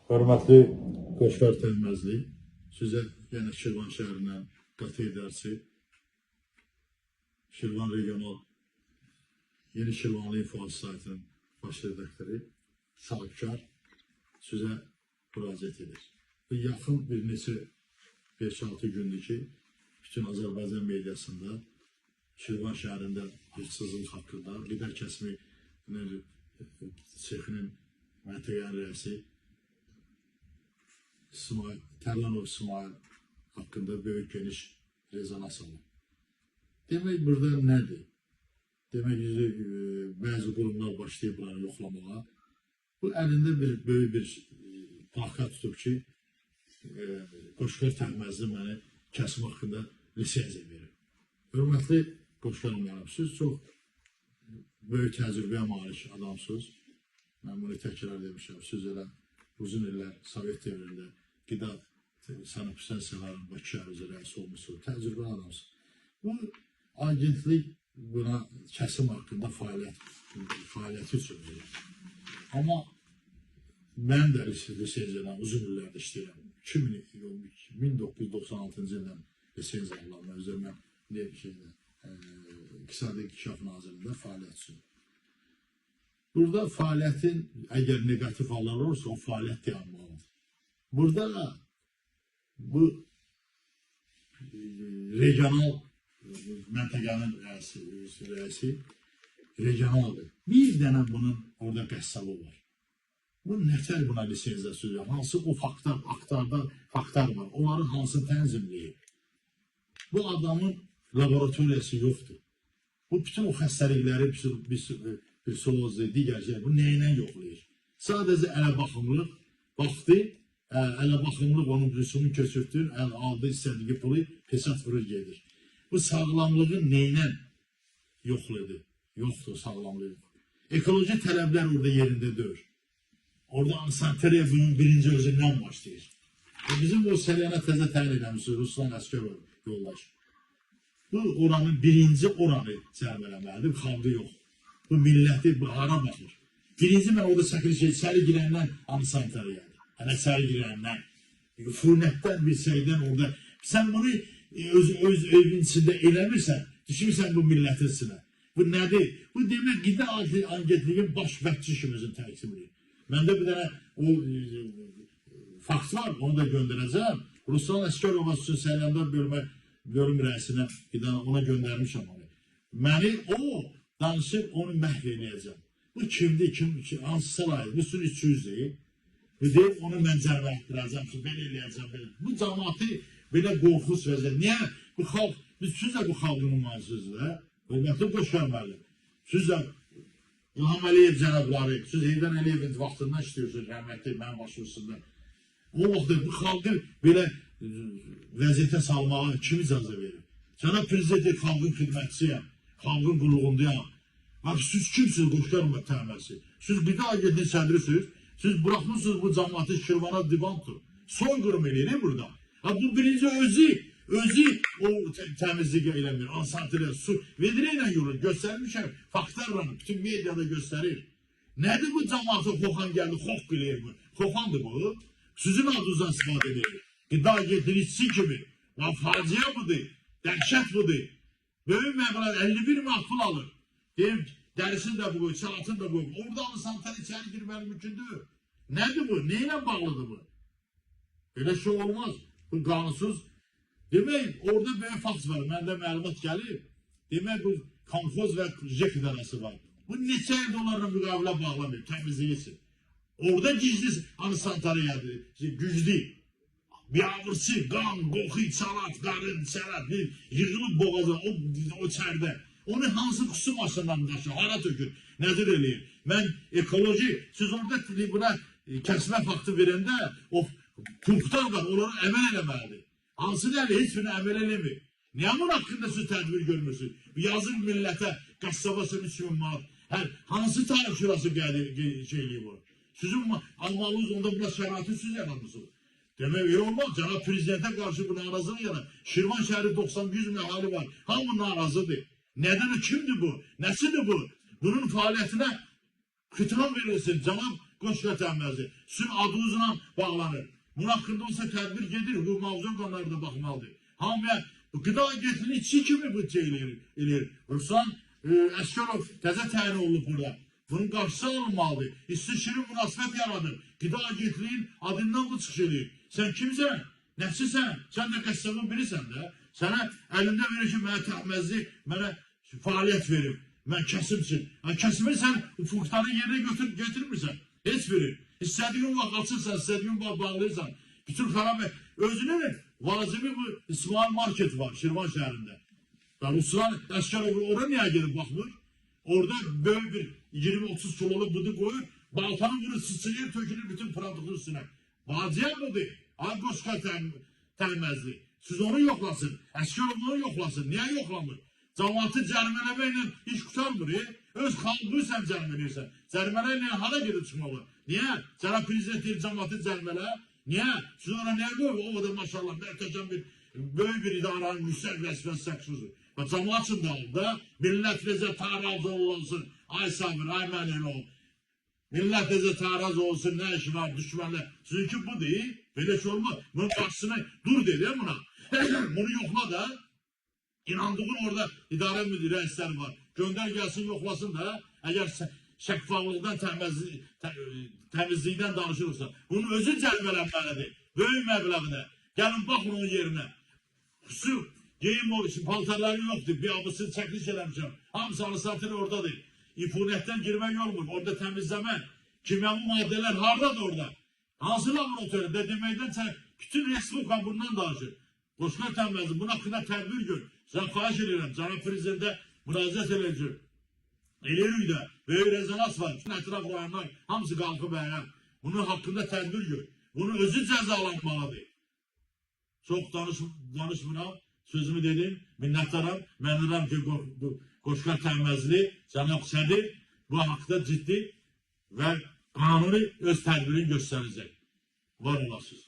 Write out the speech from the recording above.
Hörmətli Qoşqar Təhməzli, sizə yenə Şirvan şəhərindən qatı idarəçi, Şirvan Regional Yeni Şirvanlı İnfoat saytının baş redaktoru sahibkar sizə müraciət edir. Bu yaxın bir neçə 5-6 gündür ki, bütün Azərbaycan mediasında Şirvan şəhərində hırsızlıq haqqında lider kəsmi sexinin məntəqənin rəisi Tərlanov İsmail haqqında böyük geniş rezonans alır. Demək burada nədir? Demək bəzi qurumlar başlayıb bunları yoxlamağa. Bu əlində böyük bir plakat tutub ki, Qoşqar Təhməzli mənə kəsim haqqında lisenziya verir. Hörmətli Qoşqar müəllim, siz çox böyük təcrübəyə malik adamsınız. Mən bunu təkrar demişəm. Siz elə uzun illər Sovet devrində qida sanitasiyaların Bakı şəhəri üzrə rəisi olmuşsunuz. Təcrübəli adamsınız. Bu agentlik buna kəsim haqqında fəaliyyəti üçün verir. Amma mən də lisenziyadan uzun illərdə işləyirəm. 1996-cı ildən lisenziya alıram. Özümə İqtisadi İnkişaf Nazirliyində fəaliyyət üçün. Burada fəaliyyətin əgər negativ hallar olursa, o fəaliyyət dayanmalıdır. Burada bu regional məntəqənin rəisi regionaldır. Bir dənə bunun orada qəssabı var. Bu nətər buna lisenziya sözüyor? Hansı o faktlar var? Onların hansı tənzimləyir? Bu adamın laboratoriyası yoxdur. Bu bütün o xəstəlikləri, pirsolozlu, digər şey, bu nəyinə yoxlayır? Sadəcə ələ baxımlıq, baxdı, ələ baxımlıq onun rüsumunu köçürtdür, aldı, istədiyi pulu, hesab vurur gedir. Bu sağlamlığın nəyinə yoxladı? Yoxdur, sağlamlığı yox. Ekoloji tələblər orada yerində deyir. Orada ansanteriya bunun birinci özündən başlayır. Bizim o səliyana təzə təyin edəmişsiniz, Ruslan Əsgərov yoldaş. Bu oranın birinci oranı cəlb xalqı yox. Bu milləti hara baxır. Birinci mən orada çəkiliş səri girəndən ansanteriyadır. Hələ səri girəndən. Furnətdən bir şeydən orada. Sən bunu öz evin içində eləmirsən, düşünürsən bu millətin içində. Bu nədir? Bu demək qida agentliyin baş vətçişimizin təqsimidir. Məndə bir dənə o fakt var, onu da göndərəcəm. Ruslan Əsgərov üçün səylanda bölüm rəisinə ona göndərmişəm onu. Məni o danışıb onu məhv edəcəm. Bu kimdir, hansı salaydı? Bu üçün 200 deyil. Bu deyil, onu mən cərbə etdirəcəm ki, belə eləyəcəm. Bu cəmatı belə qorxus vəzir. Niyə? Bu xalq, siz də bu xalqın nümayəndəsiniz də. Hörmətli Qoşqar müəllim. Siz də İlham Əliyev cənabları, siz Heydər Əliyevin vaxtından işləyirsiniz, rəhmətli mənim başımızda. O vaxtda bu xalqı belə vəziyyətə salmağa kim icazə verir? Cənab Prezident xalqın xidmətçisiyəm, xalqın qulluğundayam. Bax, siz kimsiniz Qoşqar Təhməzli? Siz qida agentliyi sədrisiniz, siz buraxmışsınız bu cəmaatı Şirvana divandır. Soyqırım eləyir burada. Bu birinci özü o təmizlik eləmir, ansantriya, su, vedrə ilə yolur, göstərmişəm, faktlarla, bütün mediada göstərir. Nədir bu cəmaatı xoxan gəldi, xox qiləyir bu? Xoxandır bu? Sizin adınızdan istifadə edir. Qida agentliyi kimi. Faciə budur, dəhşət budur. Böyük məbləğ 51 məqbul alır. Deyim, dərisini də bu, salatını da bu. Orada ansantriya içəri girməli mümkündür. Nədir bu? Neylə bağlıdır bu? Elə şey olmaz. Bu qanunsuz. Demək, orada böyük fakt var, məndə məlumat gəlir. Demək, bu konfoz və jek idarəsi var. Bu neçə il onlarla müqavilə bağlamıyor, təmizliyi için. Orada gizli ansantriyadır, güclü. Biabırçı, qan, qoxu, salat, qarın, sərət, yığılıb boğaza, o çərdə. Onu hansı xüsusi maşından daşır, hara tökür, nədir eləyir? Mən ekoloji, siz orada buna kəsmə faktı verəndə, o punklar var, onları əməl eləməlidir. Hansı dərli heç birini əməl eləmir. Niyə bunun haqqında siz tədbir görmürsünüz? Yazın millətə, qəssabası 3000 manat. Hansı tarix şurası şeyliyi bu? Sizin almalınız onda buna şəraiti siz yaratmışsınız. Demək, öyle olmaz. Cənab Prezidentə qarşı bu narazılıq yana. Şirvan şəhəri 90-100 min əhali var. Hamı narazıdır. Nədən, kimdir bu? Nəsidir bu? Bunun fəaliyyətinə xitam verilsin. Cənab Qoşqar Tənbəzi. Sizin adınızla bağlanır. Bunun haqqında olsa tədbir gedir, bu mavzu orqanları da baxmalıdır. Hamıya qıda agentliyi çi kimi büdcə eləyir. Ruslan Əsgərov təzə təyin olunub burada. Bunun qarşısı alınmalıdır. İstişirin münasibət yaradır. Qıda agentliyin adından bu çıxış eləyir. Sən kimsən? Nəfsisən? Sən də qəssabın birisən də. Sənə əlində verir ki, mənə təhməzli, mənə fəaliyyət verir. Mən kəsimsin. Kəsimi sən ufukları yerine götürmürsən. Heç verir. İstədiyin vaxt açırsan, istədiyin vaxt bağlayırsan. Bütün xarabə. Özünün vazimi bu İsmail Market var Şirvan şəhərində. Ruslan Əsgərov oraya niyə gelip baxmır? Orada böyle bir 20-30 kiloluk bıdı koyur. Baltanın bunu sıçrayır, tökülür bütün produktun üstüne. Vaziyet budur. Ay Qoşqar Tənbəzi. Siz onu yoklasın. Əsgərov onu yoklasın. Niye yoklamır? Cəmaatı cərimələməklə iş qutarmır. Öz xalqını sən cərimələyirsən. Cərimələklə hara gedib çıxmalı? Niyə? Sənə prezident deyir cəmaatı cərimələ. Niyə? Siz ona niyə qoyur? O da maşallah mərtəcəm bir böyük bir idaranın yüksək vəzifəsi səksizdir. Və cəmaat üçün də oldu da. Millət necə taraz olsun. Ay Sabir, ay mənin ol. Millət necə taraz olsun, nə işi var, düşmənlər. Sizinki bu deyil. Belə ki olmaz. Bunun qarşısına dur dedi ya buna. Bunu yoxla da. İnandığın orada idarə müdiri rəisləri var. Göndər gəlsin, yoxlasın da. Əgər şəffaflıqdan, təmizlikdən danışırsa, bunun özü cəlbələnməlidir. Böyük məbləğdə. Gəlin, baxın onun yerinə. Xüsusi geyim paltarları yoxdur. Bir abısını çəkiliş eləmişəm. Hamısı satır oradadır. İfunətdən girmək olmur. Orada təmizləmə. Kimyəvi maddələr hardadır orada? Hansı laboratuarda deməkdən bütün respublika bundan danışır. Qoşqar Tənbəzi, bunun haqqında tədbir gör. Sən xahiş edirəm, cənab prezidentə müraciət edəcək. Eləyirik də, böyük rezonans var. Bütün ətraf rayonlar hamısı qalxıb əyə. Bunun haqqında tədbir gör. Bunun özü cəzalanmalıdır. Çox danışmıram, sözümü dedim, minnətdaram. Məmnunam ki, Qoşqar Tənbəzli, cənab Sədir bu haqda ciddi və qanuni öz tədbirini göstərəcək. Var olasınız.